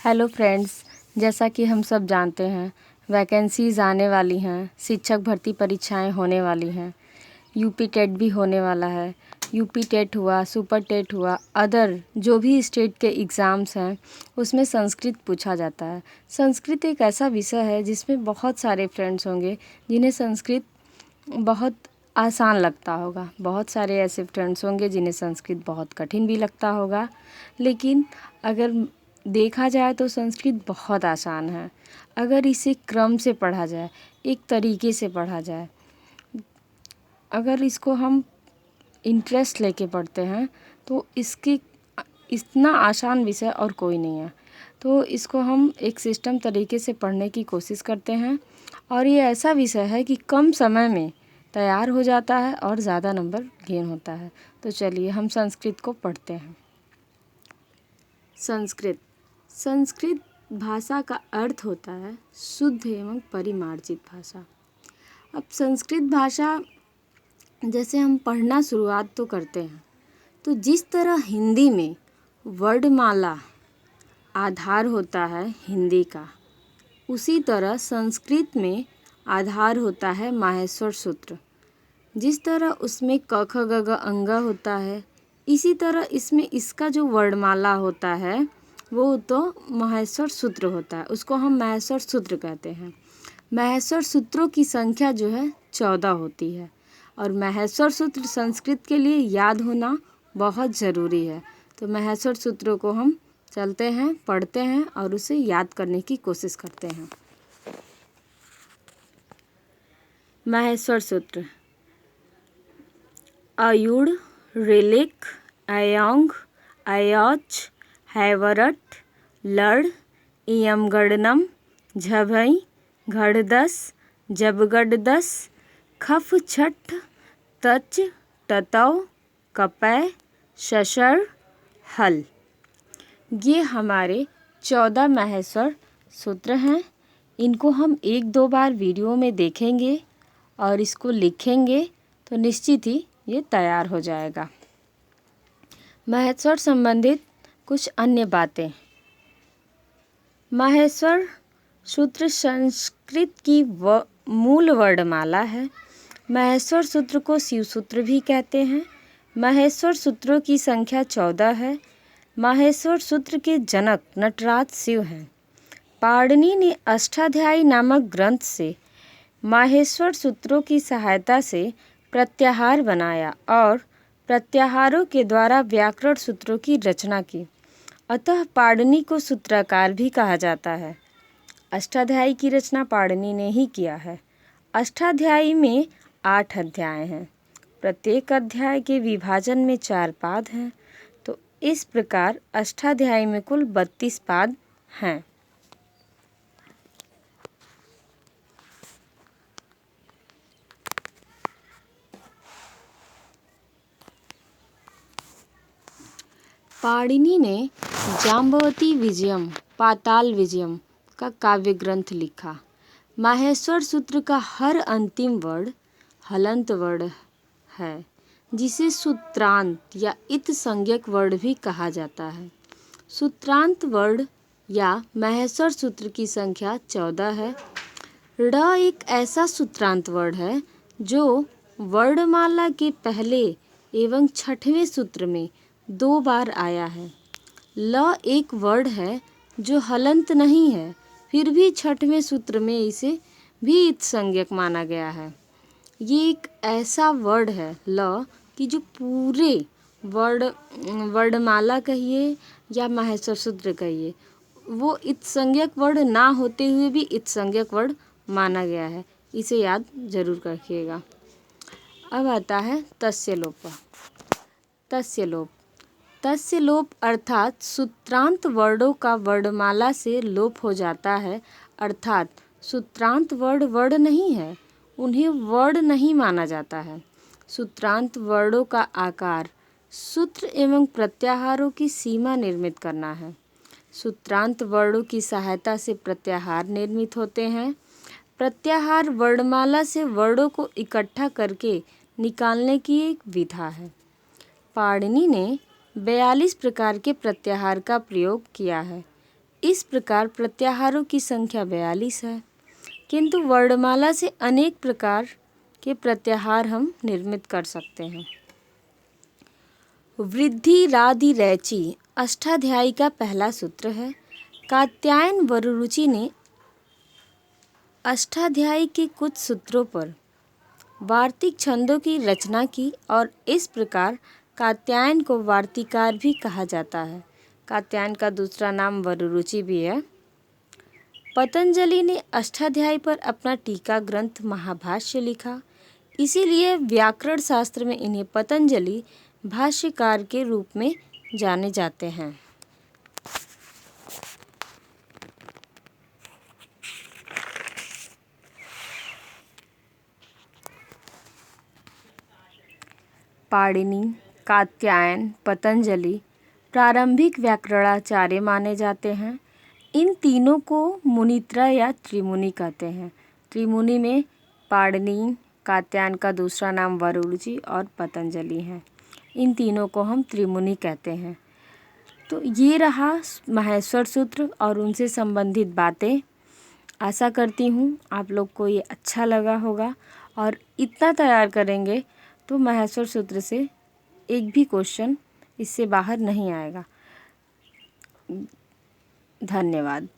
Hello friends, जैसा कि हम सब जानते हैं वैकेंसीज़ आने वाली हैं, शिक्षक भर्ती परीक्षाएं होने वाली हैं, यूपी टेट भी होने वाला है। यूपी टेट हुआ, सुपर टेट हुआ, अदर जो भी स्टेट के एग्ज़ाम्स हैं उसमें संस्कृत पूछा जाता है। संस्कृत एक ऐसा विषय है जिसमें बहुत सारे फ्रेंड्स होंगे जिन्हें संस्कृत बहुत आसान लगता होगा, बहुत सारे ऐसे फ्रेंड्स होंगे जिन्हें संस्कृत बहुत कठिन भी लगता होगा। लेकिन अगर देखा जाए तो संस्कृत बहुत आसान है अगर इसे क्रम से पढ़ा जाए, एक तरीके से पढ़ा जाए। अगर इसको हम इंटरेस्ट लेके पढ़ते हैं तो इसकी इतना आसान विषय और कोई नहीं है। तो इसको हम एक सिस्टम तरीके से पढ़ने की कोशिश करते हैं और ये ऐसा विषय है कि कम समय में तैयार हो जाता है और ज़्यादा नंबर गेन होता है। तो चलिए हम संस्कृत को पढ़ते हैं। संस्कृत भाषा का अर्थ होता है शुद्ध एवं परिमार्जित भाषा। अब संस्कृत भाषा जैसे हम पढ़ना शुरुआत तो करते हैं तो जिस तरह हिंदी में वर्णमाला आधार होता है हिंदी का, उसी तरह संस्कृत में आधार होता है माहेश्वर सूत्र। जिस तरह उसमें क ख ग घ अंग होता है, इसी तरह इसमें इसका जो वर्णमाला होता है वो तो माहेश्वर सूत्र होता है, उसको हम माहेश्वर सूत्र कहते हैं। माहेश्वर सूत्रों की संख्या जो है 14 होती है और माहेश्वर सूत्र संस्कृत के लिए याद होना बहुत ज़रूरी है। तो माहेश्वर सूत्रों को हम चलते हैं, पढ़ते हैं और उसे याद करने की कोशिश करते हैं। माहेश्वर सूत्र: अयुड़, ऋलिक, अयोंग, अयोच, हैवरट, लड़, इयमगढ़नम, झभई, घड़दस, जबगढ़दस, खफ छठ, तच, टतौ, कपै, शशर, हल। ये हमारे 14 माहेश्वर सूत्र हैं। इनको हम 1-2 बार वीडियो में देखेंगे और इसको लिखेंगे तो निश्चित ही ये तैयार हो जाएगा। माहेश्वर संबंधित कुछ अन्य बातें। माहेश्वर सूत्र संस्कृत की मूल वर्णमाला है। माहेश्वर सूत्र को शिव सूत्र भी कहते हैं। माहेश्वर सूत्रों की संख्या 14 है। माहेश्वर सूत्र के जनक नटराज शिव हैं। पाणिनि ने अष्टाध्यायी नामक ग्रंथ से माहेश्वर सूत्रों की सहायता से प्रत्याहार बनाया और प्रत्याहारों के द्वारा व्याकरण सूत्रों की रचना की। अतः पाणिनि को सूत्रकार भी कहा जाता है। अष्टाध्यायी की रचना पाणिनि ने ही किया है। अष्टाध्यायी में 8 अध्याय हैं। प्रत्येक अध्याय के विभाजन में 4 पाद हैं। तो इस प्रकार अष्टाध्यायी में कुल 32 पाद हैं। पाणिनि ने जाम्बवती विजयम, पाताल विजयम का काव्य ग्रंथ लिखा। माहेश्वर सूत्र का हर अंतिम वर्ण हलंत वर्ण है, जिसे सूत्रांत या इत संज्ञक वर्ण भी कहा जाता है। सूत्रांत वर्ण या माहेश्वर सूत्र की संख्या 14 है। ड़ एक ऐसा सूत्रांत वर्ण है जो वर्णमाला के पहले एवं 6वें सूत्र में 2 बार आया है। ल एक वर्ण है जो हलंत नहीं है, फिर भी 6वें सूत्र में इसे भी इत संज्ञक माना गया है। ये एक ऐसा वर्ण है ल कि जो पूरे वर्णमाला कहिए या माहेश्वर सूत्र कहिए, वो इत संज्ञक वर्ण ना होते हुए भी इत संज्ञक वर्ण माना गया है। इसे याद जरूर रखिएगा। अब आता है तस्य लोप। तस्य लोप: तस्य लोप अर्थात सूत्रांत वर्णों का वर्णमाला से लोप हो जाता है। अर्थात सूत्रांत वर्ण नहीं है, उन्हें वर्ण नहीं माना जाता है। सूत्रांत वर्णों का आकार सूत्र एवं प्रत्याहारों की सीमा निर्मित करना है। सूत्रांत वर्णों की सहायता से प्रत्याहार निर्मित होते हैं। प्रत्याहार वर्णमाला से वर्णों को इकट्ठा करके निकालने की एक विधा है। पाणिनि ने 42 प्रकार के प्रत्याहार का प्रयोग किया है। इस प्रकार प्रत्याहारों की संख्या 42 है, किंतु वर्णमाला से अनेक प्रकार के प्रत्याहार हम निर्मित कर सकते हैं। वृद्धि राधि रैची अष्टाध्यायी का पहला सूत्र है। कात्यायन वररुचि ने अष्टाध्यायी के कुछ सूत्रों पर वार्तिक छंदों की रचना की और इस प्रकार कात्यायन को वार्तिकार भी कहा जाता है। कात्यायन का दूसरा नाम वररुचि भी है। पतंजलि ने अष्टाध्यायी पर अपना टीका ग्रंथ महाभाष्य लिखा, इसीलिए व्याकरण शास्त्र में इन्हें पतंजलि भाष्यकार के रूप में जाने जाते हैं। पाणिनि, कात्यायन, पतंजलि प्रारंभिक व्याकरणाचार्य माने जाते हैं। इन तीनों को मुनित्रय या त्रिमुनि कहते हैं। त्रिमुनि में पाणिनि, कात्यायन का दूसरा नाम वररुचि और पतंजलि हैं। इन तीनों को हम त्रिमुनि कहते हैं। तो ये रहा माहेश्वर सूत्र और उनसे संबंधित बातें। आशा करती हूँ आप लोग को ये अच्छा लगा होगा और इतना तैयार करेंगे तो माहेश्वर सूत्र से एक भी क्वेश्चन इससे बाहर नहीं आएगा। धन्यवाद।